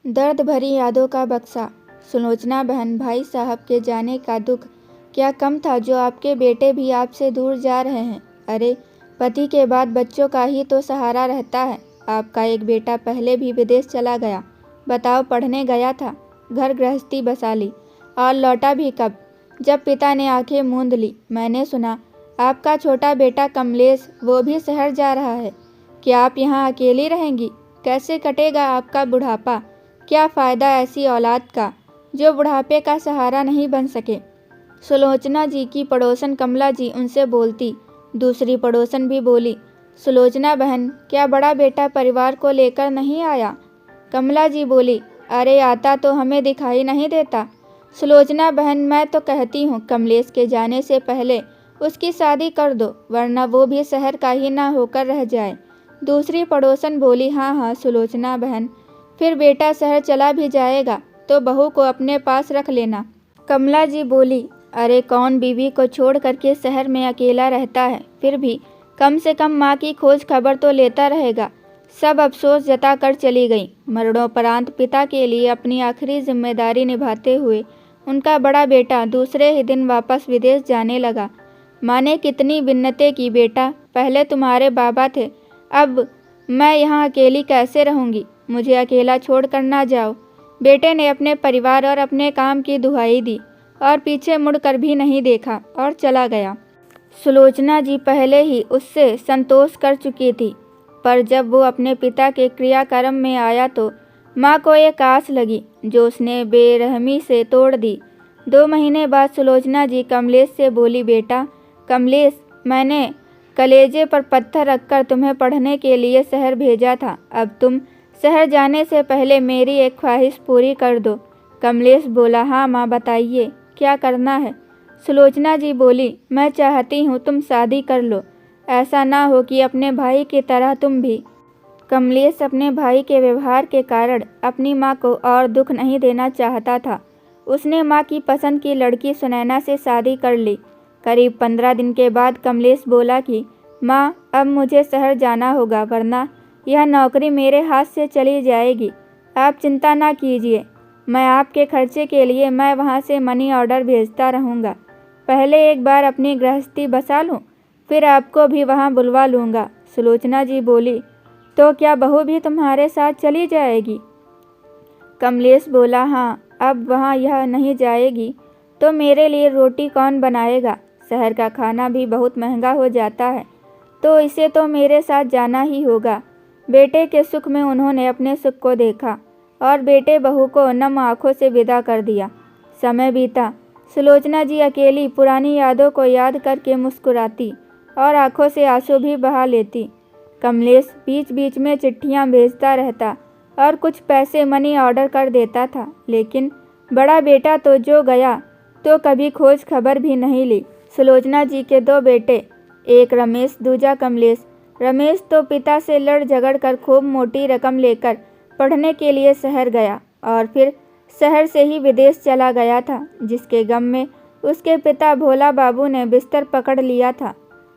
दर्द भरी यादों का बक्सा। सुलोचना बहन, भाई साहब के जाने का दुख क्या कम था जो आपके बेटे भी आपसे दूर जा रहे हैं। अरे, पति के बाद बच्चों का ही तो सहारा रहता है। आपका एक बेटा पहले भी विदेश चला गया। बताओ, पढ़ने गया था, घर गृहस्थी बसा ली और लौटा भी कब? जब पिता ने आंखें मूंद ली, मैंने सुना आपका छोटा बेटा कमलेश वो भी शहर जा रहा है। क्या आप यहाँ अकेली रहेंगी? कैसे कटेगा आपका बुढ़ापा? क्या फ़ायदा ऐसी औलाद का जो बुढ़ापे का सहारा नहीं बन सके। सुलोचना जी की पड़ोसन कमला जी उनसे बोलती। दूसरी पड़ोसन भी बोली, सुलोचना बहन, क्या बड़ा बेटा परिवार को लेकर नहीं आया? कमला जी बोली, अरे आता तो हमें दिखाई नहीं देता। सुलोचना बहन, मैं तो कहती हूँ कमलेश के जाने से पहले उसकी शादी कर दो, वरना वो भी शहर का ही ना होकर रह जाए। दूसरी पड़ोसन बोली, हाँ हाँ सुलोचना बहन, फिर बेटा शहर चला भी जाएगा तो बहू को अपने पास रख लेना। कमला जी बोली, अरे कौन बीवी को छोड़ करके शहर में अकेला रहता है, फिर भी कम से कम माँ की खोज खबर तो लेता रहेगा। सब अफसोस जता कर चली गई। मरणोपरांत पिता के लिए अपनी आखिरी जिम्मेदारी निभाते हुए उनका बड़ा बेटा दूसरे ही दिन वापस विदेश जाने लगा। माँ ने कितनी बिन्नतें की, बेटा पहले तुम्हारे बाबा थे, अब मैं यहाँ अकेली कैसे रहूँगी, मुझे अकेला छोड़ कर ना जाओ। बेटे ने अपने परिवार और अपने काम की दुहाई दी और पीछे मुड़कर भी नहीं देखा और चला गया। सुलोचना जी पहले ही उससे संतोष कर चुकी थी, पर जब वो अपने पिता के क्रियाक्रम में आया तो माँ को एक आस लगी जो उसने बेरहमी से तोड़ दी। 2 महीने बाद सुलोचना जी कमलेश से बोली, बेटा कमलेश, मैंने कलेजे पर पत्थर रखकर तुम्हें पढ़ने के लिए शहर भेजा था, अब तुम शहर जाने से पहले मेरी एक ख्वाहिश पूरी कर दो। कमलेश बोला, हाँ माँ बताइए, क्या करना है? सुलोचना जी बोली, मैं चाहती हूँ तुम शादी कर लो, ऐसा ना हो कि अपने भाई की तरह तुम भी। कमलेश अपने भाई के व्यवहार के कारण अपनी माँ को और दुख नहीं देना चाहता था। उसने माँ की पसंद की लड़की सुनैना से शादी कर ली। करीब 15 दिन के बाद कमलेश बोला कि माँ, अब मुझे शहर जाना होगा, वरना यह नौकरी मेरे हाथ से चली जाएगी। आप चिंता ना कीजिए, मैं आपके खर्चे के लिए मैं वहाँ से मनी ऑर्डर भेजता रहूँगा। पहले एक बार अपनी गृहस्थी बसा लूँ, फिर आपको भी वहाँ बुलवा लूँगा। सुलोचना जी बोली, तो क्या बहू भी तुम्हारे साथ चली जाएगी? कमलेश बोला, हाँ, अब वहाँ यह नहीं जाएगी तो मेरे लिए रोटी कौन बनाएगा? शहर का खाना भी बहुत महंगा हो जाता है, तो इसे तो मेरे साथ जाना ही होगा। बेटे के सुख में उन्होंने अपने सुख को देखा और बेटे बहू को नम आंखों से विदा कर दिया। समय बीता। सुलोचना जी अकेली पुरानी यादों को याद करके मुस्कुराती और आंखों से आंसू भी बहा लेती। कमलेश बीच बीच में चिट्ठियां भेजता रहता और कुछ पैसे मनी ऑर्डर कर देता था, लेकिन बड़ा बेटा तो जो गया तो कभी खोज खबर भी नहीं ली। सुलोचना जी के 2 बेटे, एक रमेश, दूजा कमलेश। रमेश तो पिता से लड़ झगड़ कर खूब मोटी रकम लेकर पढ़ने के लिए शहर गया और फिर शहर से ही विदेश चला गया था, जिसके गम में उसके पिता भोला बाबू ने बिस्तर पकड़ लिया था।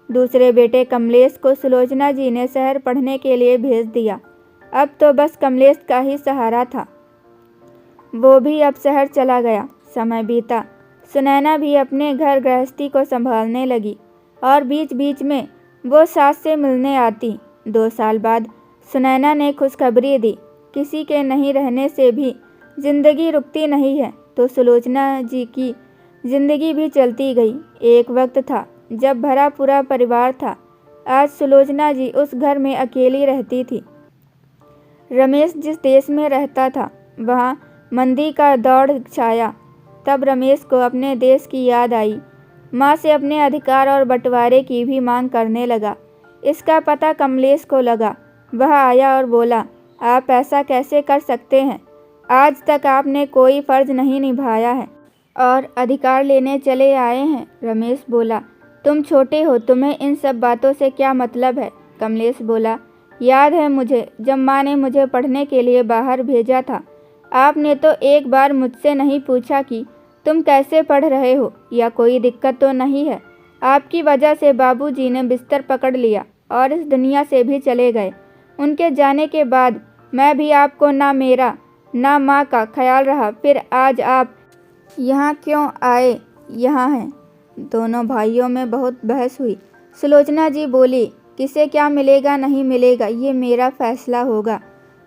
दूसरे बेटे कमलेश को सुलोचना जी ने शहर पढ़ने के लिए भेज दिया। अब तो बस कमलेश का ही सहारा था, वो भी अब शहर चला गया। समय बीता। सुनैना भी अपने घर गृहस्थी को संभालने लगी और बीच बीच में वो सास से मिलने आती। 2 साल बाद सुनैना ने खुशखबरी दी, किसी के नहीं रहने से भी जिंदगी रुकती नहीं है, तो सुलोचना जी की जिंदगी भी चलती गई। एक वक्त था जब भरा पूरा परिवार था, आज सुलोचना जी उस घर में अकेली रहती थी। रमेश जिस देश में रहता था वहाँ मंदी का दौर छाया। तब रमेश को अपने देश की याद आई। माँ से अपने अधिकार और बंटवारे की भी मांग करने लगा। इसका पता कमलेश को लगा। वह आया और बोला, आप ऐसा कैसे कर सकते हैं? आज तक आपने कोई फर्ज नहीं निभाया है और अधिकार लेने चले आए हैं। रमेश बोला, तुम छोटे हो, तुम्हें इन सब बातों से क्या मतलब है? कमलेश बोला, याद है मुझे, जब माँ ने मुझे पढ़ने के लिए बाहर भेजा था, आपने तो एक बार मुझसे नहीं पूछा कि तुम कैसे पढ़ रहे हो या कोई दिक्कत तो नहीं है। आपकी वजह से बाबूजी ने बिस्तर पकड़ लिया और इस दुनिया से भी चले गए। उनके जाने के बाद मैं भी आपको ना मेरा ना माँ का ख्याल रहा। फिर आज आप यहाँ क्यों आए? यहाँ हैं। दोनों भाइयों में बहुत बहस हुई। सुलोचना जी बोली, किसे क्या मिलेगा नहीं मिलेगा ये मेरा फैसला होगा,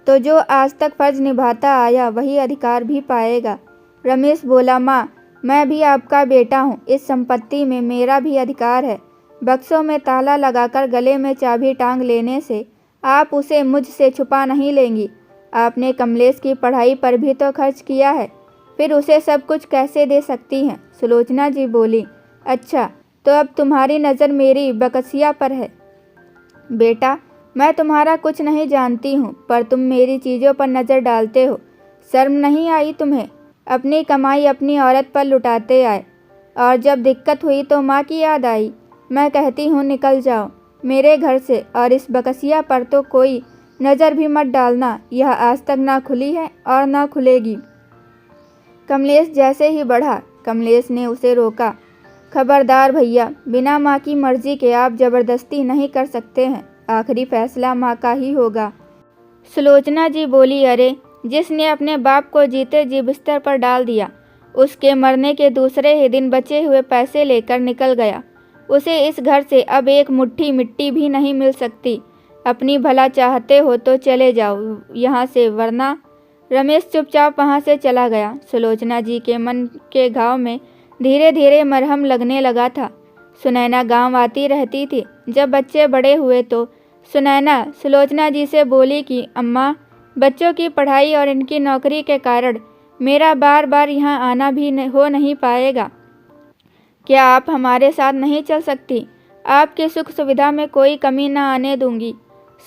तो जो आज तक फर्ज निभाता आया वही अधिकार भी पाएगा। रमेश बोला, माँ मैं भी आपका बेटा हूँ, इस संपत्ति में मेरा भी अधिकार है। बक्सों में ताला लगाकर गले में चाबी टांग लेने से आप उसे मुझसे छुपा नहीं लेंगी। आपने कमलेश की पढ़ाई पर भी तो खर्च किया है, फिर उसे सब कुछ कैसे दे सकती हैं? सुलोचना जी बोली, अच्छा तो अब तुम्हारी नज़र मेरी बकसिया पर है। बेटा मैं तुम्हारा कुछ नहीं जानती हूँ, पर तुम मेरी चीज़ों पर नज़र डालते हो। शर्म नहीं आई तुम्हें? अपनी कमाई अपनी औरत पर लुटाते आए, और जब दिक्कत हुई तो माँ की याद आई। मैं कहती हूँ निकल जाओ मेरे घर से, और इस बकसिया पर तो कोई नज़र भी मत डालना। यह आज तक ना खुली है और ना खुलेगी। कमलेश जैसे ही बढ़ा, कमलेश ने उसे रोका। खबरदार भैया, बिना माँ की मर्जी के आप ज़बरदस्ती नहीं कर सकते हैं। आखिरी फैसला माँ का ही होगा। सुलोचना जी बोली, अरे जिसने अपने बाप को जीते जी बिस्तर पर डाल दिया, उसके मरने के दूसरे ही दिन बचे हुए पैसे लेकर निकल गया। उसे इस घर से अब एक मुट्ठी मिट्टी भी नहीं मिल सकती। अपनी भला चाहते हो तो चले जाओ यहाँ से, वरना। रमेश चुपचाप वहाँ से चला गया। सुलोचना जी के मन के घाव में धीरे धीरे मरहम लगने लगा था। सुनैना गांव आती रहती थी। जब बच्चे बड़े हुए तो सुनैना सुलोचना जी से बोली कि अम्मा, बच्चों की पढ़ाई और इनकी नौकरी के कारण मेरा बार बार यहाँ आना भी हो नहीं पाएगा। क्या आप हमारे साथ नहीं चल सकती? आपके सुख सुविधा में कोई कमी न आने दूंगी।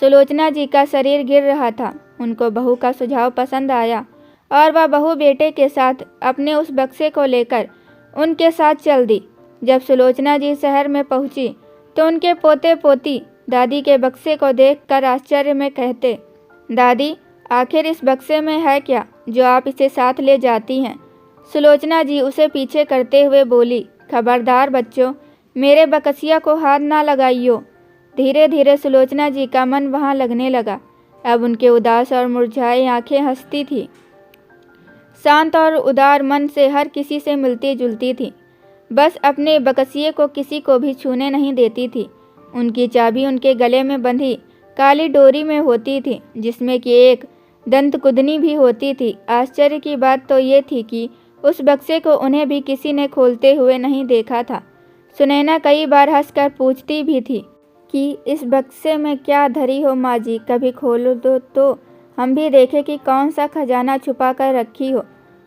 सुलोचना जी का शरीर गिर रहा था। उनको बहू का सुझाव पसंद आया और वह बहू बेटे के साथ अपने उस बक्से को लेकर उनके साथ चल दी। जब सुलोचना जी शहर में पहुंची तो उनके पोते पोती दादी के बक्से को देखकर आश्चर्य में कहते, दादी आखिर इस बक्से में है क्या जो आप इसे साथ ले जाती हैं? सुलोचना जी उसे पीछे करते हुए बोली, खबरदार बच्चों, मेरे बकसिया को हाथ ना लगाइयो। धीरे धीरे सुलोचना जी का मन वहाँ लगने लगा। अब उनके उदास और मुरझाई आंखें हंसती थी। शांत और उदार मन से हर किसी से मिलती जुलती थी। बस अपने बकसिए को किसी को भी छूने नहीं देती थी। उनकी चाबी उनके गले में बंधी काली डोरी में होती थी, जिसमें कि एक दंतकुदनी भी होती थी। आश्चर्य की बात तो ये थी कि उस बक्से को उन्हें भी किसी ने खोलते हुए नहीं देखा था। सुनैना कई बार हंसकर पूछती भी थी कि इस बक्से में क्या धरी हो माँ जी, कभी खोलो दो तो हम भी देखें कि कौन सा खजाना छुपा कर रखी हो।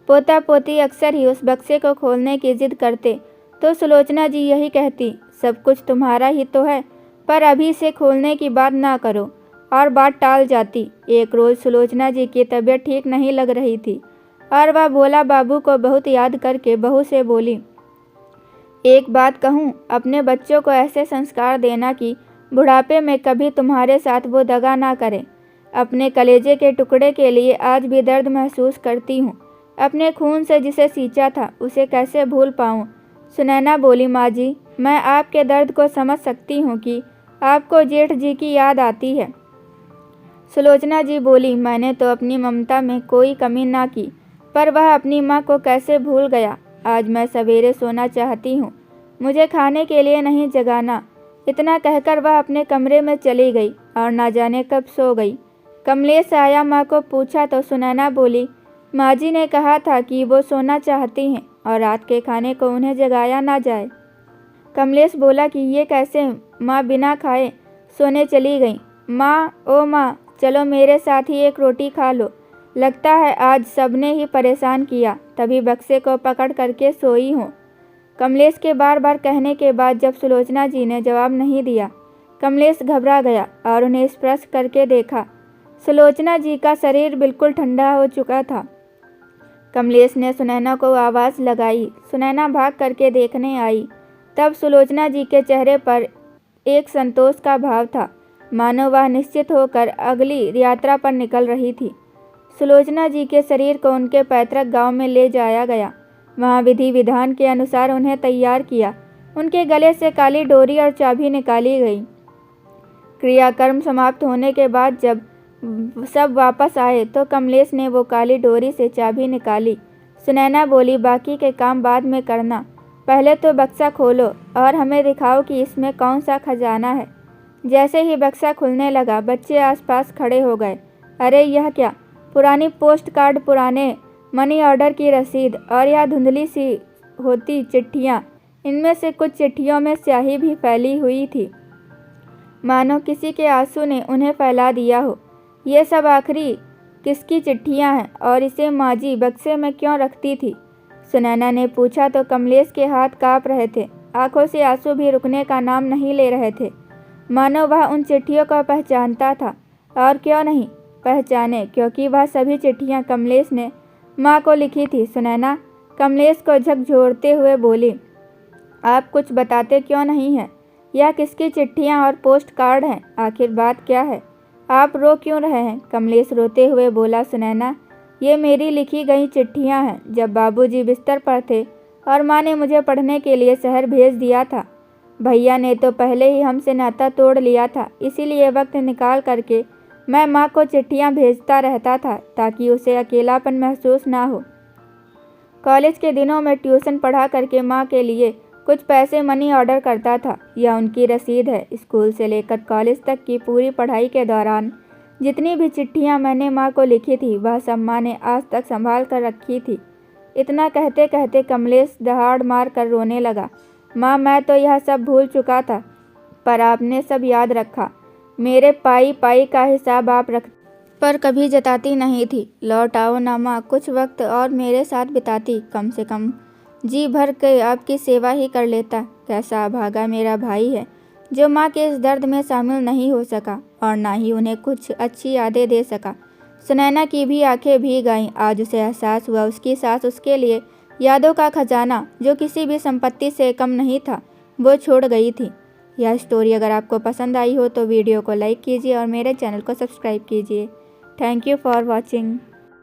पोता पोती अक्सर ही उस बक्से को खोलने की जिद करते तो सुलोचना जी यही कहती, सब कुछ तुम्हारा ही तो है, पर अभी से खोलने की बात ना करो, और बात टाल जाती। एक रोज़ सुलोचना जी की तबीयत ठीक नहीं लग रही थी और वह भोला बाबू को बहुत याद करके बहू से बोली, एक बात कहूँ, अपने बच्चों को ऐसे संस्कार देना कि बुढ़ापे में कभी तुम्हारे साथ वो दगा ना करें। अपने कलेजे के टुकड़े के लिए आज भी दर्द महसूस करती हूँ। अपने खून से जिसे सींचा था उसे कैसे भूल पाऊँ? सुनैना बोली, माँ जी, मैं आपके दर्द को समझ सकती हूँ कि आपको जेठ जी की याद आती है। सुलोचना जी बोली, मैंने तो अपनी ममता में कोई कमी ना की, पर वह अपनी माँ को कैसे भूल गया। आज मैं सवेरे सोना चाहती हूँ, मुझे खाने के लिए नहीं जगाना। इतना कहकर वह अपने कमरे में चली गई और ना जाने कब सो गई। कमलेश आया, माँ को पूछा तो सुनैना बोली, माँ जी ने कहा था कि वो सोना चाहती हैं और रात के खाने को उन्हें जगाया ना जाए। कमलेश बोला कि ये कैसे? माँ बिना खाए सोने चली गई। माँ, ओ माँ, चलो मेरे साथ ही एक रोटी खा लो। लगता है आज सबने ही परेशान किया, तभी बक्से को पकड़ करके सोई हूँ। कमलेश के बार बार कहने के बाद जब सुलोचना जी ने जवाब नहीं दिया, कमलेश घबरा गया और उन्हें स्पर्श करके देखा। सुलोचना जी का शरीर बिल्कुल ठंडा हो चुका था। कमलेश ने सुनैना को आवाज़ लगाई। सुनैना भाग करके देखने आई। तब सुलोचना जी के चेहरे पर एक संतोष का भाव था, मानो वह निश्चित होकर अगली यात्रा पर निकल रही थी। सुलोचना जी के शरीर को उनके पैतृक गांव में ले जाया गया। वहां विधि विधान के अनुसार उन्हें तैयार किया। उनके गले से काली डोरी और चाबी निकाली गई। क्रियाकर्म समाप्त होने के बाद जब सब वापस आए तो कमलेश ने वो काली डोरी से चाबी निकाली। सुनैना बोली, बाकी के काम बाद में करना, पहले तो बक्सा खोलो और हमें दिखाओ कि इसमें कौन सा खजाना है। जैसे ही बक्सा खुलने लगा, बच्चे आसपास खड़े हो गए। अरे यह क्या? पुरानी पोस्ट कार्ड, पुराने मनी ऑर्डर की रसीद और यह धुंधली सी होती चिट्ठियाँ। इनमें से कुछ चिट्ठियों में स्याही भी फैली हुई थी, मानो किसी के आंसू ने उन्हें फैला दिया हो। ये सब आखिरी किसकी चिट्ठियाँ हैं और इसे माजी बक्से में क्यों रखती थी? सुनैना ने पूछा तो कमलेश के हाथ काँप रहे थे। आंखों से आंसू भी रुकने का नाम नहीं ले रहे थे, मानो वह उन चिट्ठियों को पहचानता था। और क्यों नहीं पहचाने, क्योंकि वह सभी चिट्ठियाँ कमलेश ने माँ को लिखी थी। सुनैना कमलेश को झकझोरते हुए बोली, आप कुछ बताते क्यों नहीं हैं? यह किसकी चिट्ठियाँ और पोस्ट कार्ड हैं? आखिर बात क्या है? आप रो क्यों रहे हैं? कमलेश रोते हुए बोला, सुनैना ये मेरी लिखी गई चिट्ठियाँ हैं। जब बाबूजी बिस्तर पर थे और माँ ने मुझे पढ़ने के लिए शहर भेज दिया था। भैया ने तो पहले ही हमसे नाता तोड़ लिया था, इसीलिए वक्त निकाल करके मैं माँ को चिट्ठियाँ भेजता रहता था ताकि उसे अकेलापन महसूस ना हो। कॉलेज के दिनों में ट्यूशन पढ़ा करके माँ के लिए कुछ पैसे मनी ऑर्डर करता था। यह उनकी रसीद है। स्कूल से लेकर कॉलेज तक की पूरी पढ़ाई के दौरान जितनी भी चिट्ठियाँ मैंने माँ को लिखी थी, वह सब माँ ने आज तक संभाल कर रखी थी। इतना कहते कहते कमलेश दहाड़ मार कर रोने लगा। माँ, मैं तो यह सब भूल चुका था, पर आपने सब याद रखा। मेरे पाई पाई का हिसाब आप रख पर कभी जताती नहीं थी। लौट आओ ना माँ, कुछ वक्त और मेरे साथ बिताती, कम से कम जी भर के आपकी सेवा ही कर लेता। कैसा अभागा मेरा भाई है जो माँ के इस दर्द में शामिल नहीं हो सका और ना ही उन्हें कुछ अच्छी यादें दे सका। सुनैना की भी आंखें भीग आईं। आज उसे एहसास हुआ उसकी सास उसके लिए यादों का खजाना, जो किसी भी संपत्ति से कम नहीं था, वो छोड़ गई थी। यह स्टोरी अगर आपको पसंद आई हो तो वीडियो को लाइक कीजिए और मेरे चैनल को सब्सक्राइब कीजिए। Thank you for watching.